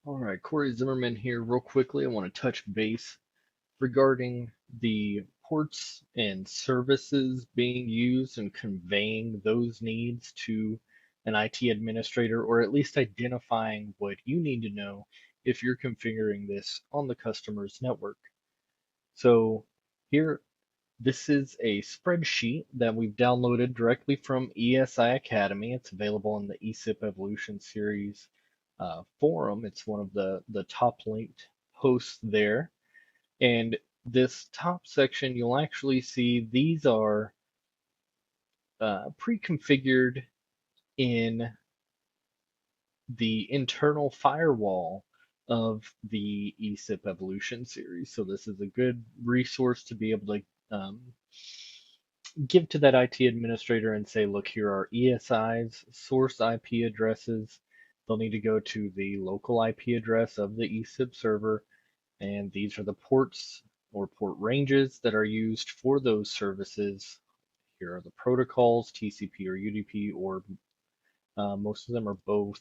All right, Corey Zimmerman here. Real quickly, I want to touch base regarding the ports and services being used and conveying those needs to an IT administrator, or at least identifying what you need to know if you're configuring this on the customer's network. So here, this is a spreadsheet that we've downloaded directly from ESI Academy. It's available in the eSIP Evolution Series forum. It's one of the top linked posts there. And this top section, you'll actually see these are pre-configured in the internal firewall of the eSIP Evolution series. So this is a good resource to be able to give to that IT administrator and say, look, here are ESI's source IP addresses. They'll need to go to the local IP address of the eSIP server, and these are the ports or port ranges that are used for those services. Here are the protocols, TCP or UDP, or most of them are both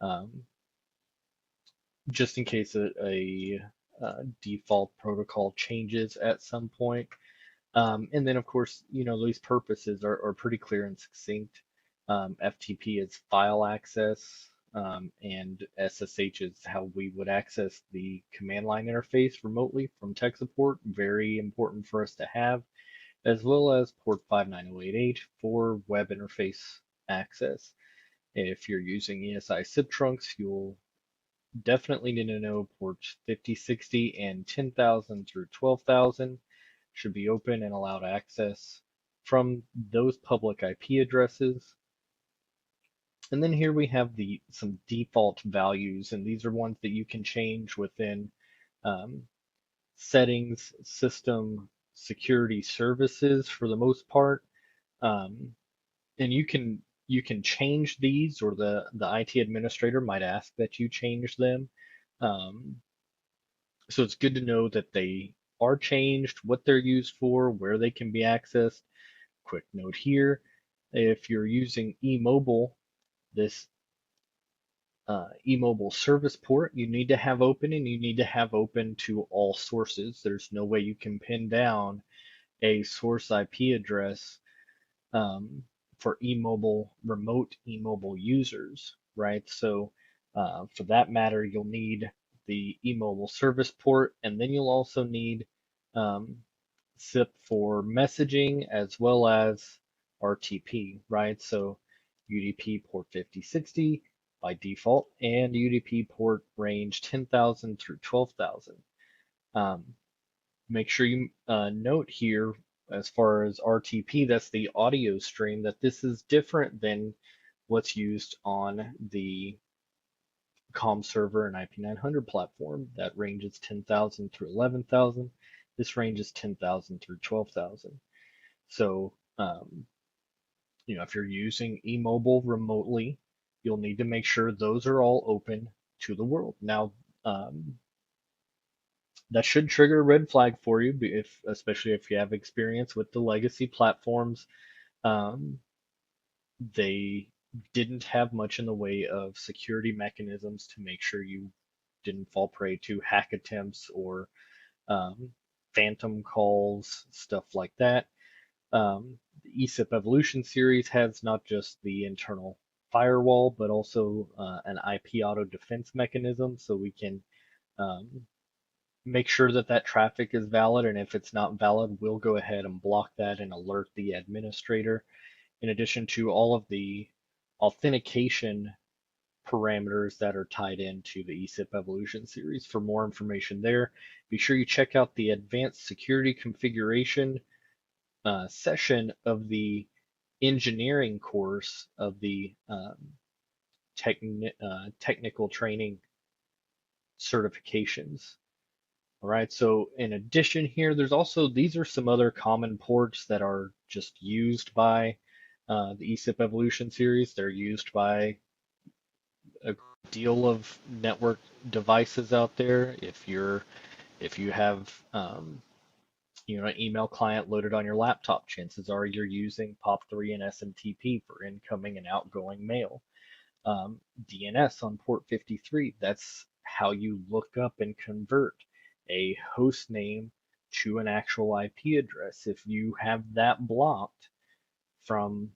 um, just in case a default protocol changes at some point. And then, of course, these purposes are pretty clear and succinct. FTP is file access, and SSH is how we would access the command line interface remotely from tech support. Very important for us to have, as well as port 59088 for web interface access. If you're using ESI SIP trunks, you'll definitely need to know ports 5060 and 10,000 through 12,000 should be open and allowed access from those public IP addresses. And then here we have some default values, and these are ones that you can change within um, settings, system, security services for the most part. Um, and you can change these, or the IT administrator might ask that you change them. Um, so it's good to know that they are changed, what they're used for, where they can be accessed. Quick note here, if you're using eMobile, this eMobile service port, you need to have open, and you need to have open to all sources. There's no way you can pin down a source IP address um, for eMobile, remote eMobile users, right? So for that matter, you'll need the eMobile service port, and then you'll also need um, SIP for messaging as well as RTP, right? So UDP port 5060 by default, and UDP port range 10,000 through 12,000. Um, Make sure you note here, as far as RTP, that's the audio stream, that this is different than what's used on the COM server and IP900 platform. That ranges 10,000 through 11,000. This range is 10,000 through 12,000. So, if you're using eMobile remotely, you'll need to make sure those are all open to the world. Now, that should trigger a red flag for you, especially if you have experience with the legacy platforms. Um, they didn't have much in the way of security mechanisms to make sure you didn't fall prey to hack attempts or um, phantom calls, stuff like that. The eSIP Evolution series has not just the internal firewall, but also an IP auto defense mechanism, so we can um, make sure that that traffic is valid. And if it's not valid, we'll go ahead and block that and alert the administrator. In addition to all of the authentication parameters that are tied into the eSIP Evolution series. For more information there, be sure you check out the advanced security configuration session of the engineering course of the technical training certifications. All right, so in addition here, these are some other common ports that are just used by the eSIP Evolution series. They're used by a deal of network devices out there. If you have an email client loaded on your laptop, chances are you're using POP3 and SMTP for incoming and outgoing mail. DNS on port 53. That's how you look up and convert a host name to an actual IP address. If you have that blocked from,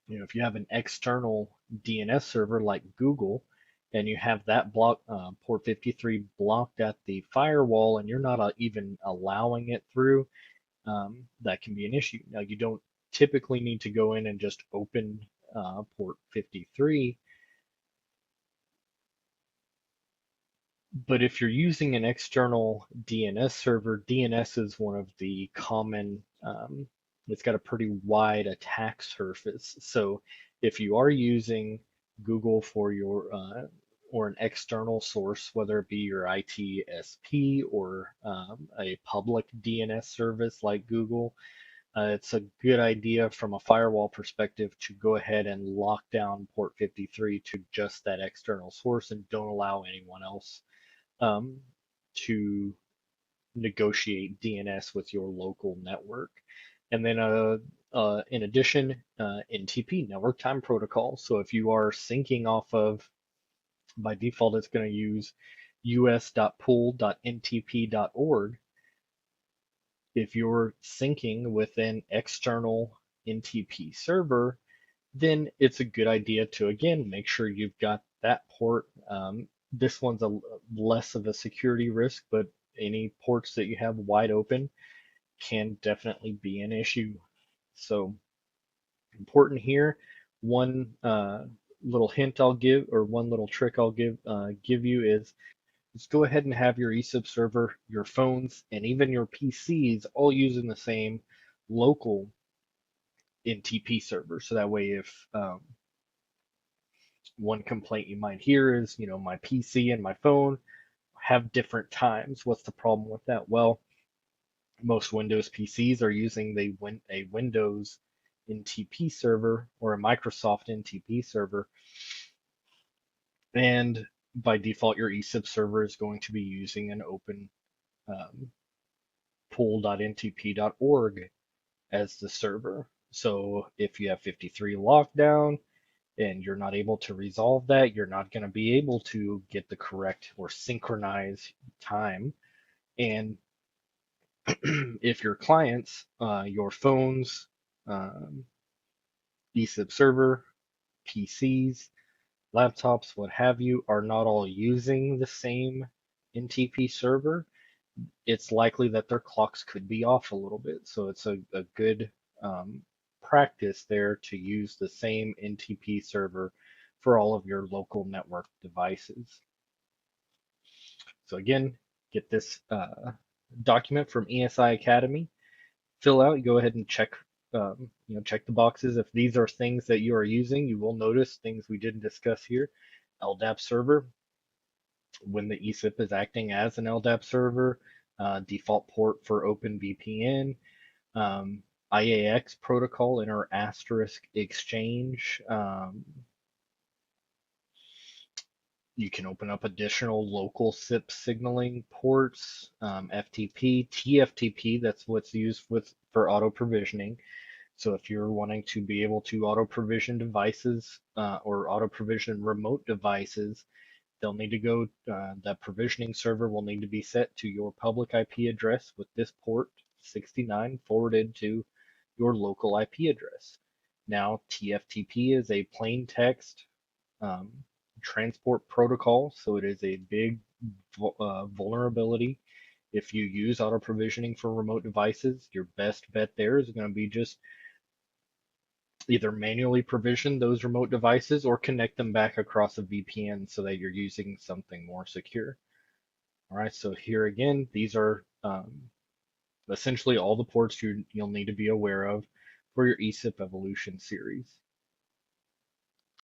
if you have an external DNS server like Google, and you have that port 53 blocked at the firewall, and you're not even allowing it through, that can be an issue. Now, you don't typically need to go in and just open port 53. But if you're using an external DNS server, DNS is one of the common, it's got a pretty wide attack surface. So if you are using Google for your, or an external source, whether it be your ITSP or a public DNS service like Google, it's a good idea from a firewall perspective to go ahead and lock down port 53 to just that external source and don't allow anyone else um, to negotiate DNS with your local network. And then in addition, NTP, Network Time Protocol. So if you are syncing off of, by default, it's going to use us.pool.ntp.org. If you're syncing with an external NTP server, then it's a good idea to, again, make sure you've got that port. This one's less of a security risk, but any ports that you have wide open can definitely be an issue. So important here. One little hint I'll give, or one little trick I'll give you is just go ahead and have your eSIP server, your phones, and even your PCs all using the same local NTP server. So that way, if one complaint you might hear is, my PC and my phone have different times. What's the problem with that? Well, most Windows PCs are using a Windows NTP server or a Microsoft NTP server, and by default, your eSIP server is going to be using an open um, pool.ntp.org as the server. So if you have 53 lockdown, and you're not able to resolve that, you're not going to be able to get the correct or synchronize time. And if your clients, your phones, um, eSIP server, PCs, laptops, what have you, are not all using the same NTP server, it's likely that their clocks could be off a little bit. So it's a good practice there to use the same NTP server for all of your local network devices. So again, get this document from ESI Academy, fill out, go ahead and check, check the boxes. If these are things that you are using, you will notice things we didn't discuss here. LDAP server, when the eSIP is acting as an LDAP server, default port for OpenVPN, IAX protocol, inter asterisk exchange. You can open up additional local SIP signaling ports, FTP, TFTP, that's what's used for auto provisioning. So if you're wanting to be able to auto provision devices or auto provision remote devices, they'll need to go, that provisioning server will need to be set to your public IP address with this port 69 forwarded to your local IP address. Now, TFTP is a plain text um, transport protocol, so it is a big vulnerability. If you use auto provisioning for remote devices, your best bet there is going to be just either manually provision those remote devices or connect them back across a VPN so that you're using something more secure. All right, so here again, these are essentially all the ports you'll need to be aware of for your eSIP Evolution series.